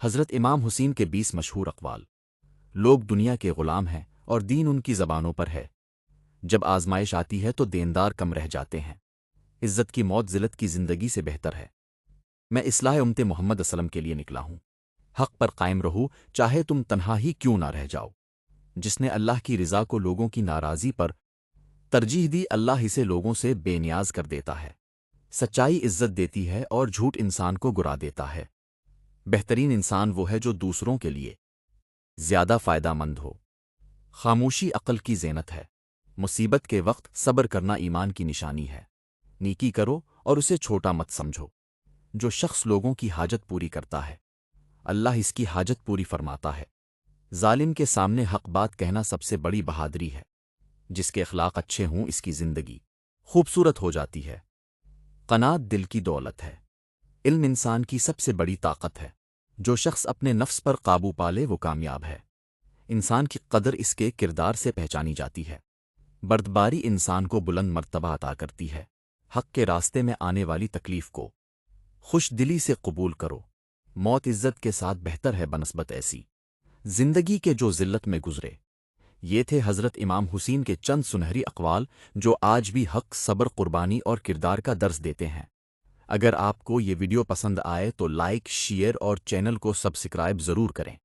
حضرت امام حسین کے 20 مشہور اقوال۔ لوگ دنیا کے غلام ہیں اور دین ان کی زبانوں پر ہے۔ جب آزمائش آتی ہے تو دیندار کم رہ جاتے ہیں۔ عزت کی موت ذلت کی زندگی سے بہتر ہے۔ میں اصلاح امت محمد وسلم کے لیے نکلا ہوں۔ حق پر قائم رہو، چاہے تم تنہا ہی کیوں نہ رہ جاؤ۔ جس نے اللہ کی رضا کو لوگوں کی ناراضی پر ترجیح دی، اللہ اسے لوگوں سے بے نیاز کر دیتا ہے۔ سچائی عزت دیتی ہے اور جھوٹ انسان کو گرا دیتا ہے۔ بہترین انسان وہ ہے جو دوسروں کے لیے زیادہ فائدہ مند ہو۔ خاموشی عقل کی زینت ہے۔ مصیبت کے وقت صبر کرنا ایمان کی نشانی ہے۔ نیکی کرو اور اسے چھوٹا مت سمجھو۔ جو شخص لوگوں کی حاجت پوری کرتا ہے، اللہ اس کی حاجت پوری فرماتا ہے۔ ظالم کے سامنے حق بات کہنا سب سے بڑی بہادری ہے۔ جس کے اخلاق اچھے ہوں اس کی زندگی خوبصورت ہو جاتی ہے۔ قناعت دل کی دولت ہے۔ علم انسان کی سب سے بڑی طاقت ہے۔ جو شخص اپنے نفس پر قابو پالے وہ کامیاب ہے۔ انسان کی قدر اس کے کردار سے پہچانی جاتی ہے۔ بردباری انسان کو بلند مرتبہ عطا کرتی ہے۔ حق کے راستے میں آنے والی تکلیف کو خوش دلی سے قبول کرو۔ موت عزت کے ساتھ بہتر ہے بنسبت ایسی زندگی کے جو ذلت میں گزرے۔ یہ تھے حضرت امام حسین کے چند سنہری اقوال جو آج بھی حق، صبر، قربانی اور کردار کا درس دیتے ہیں۔ اگر آپ کو یہ ویڈیو پسند آئے تو لائک، شیئر اور چینل کو سبسکرائب ضرور کریں۔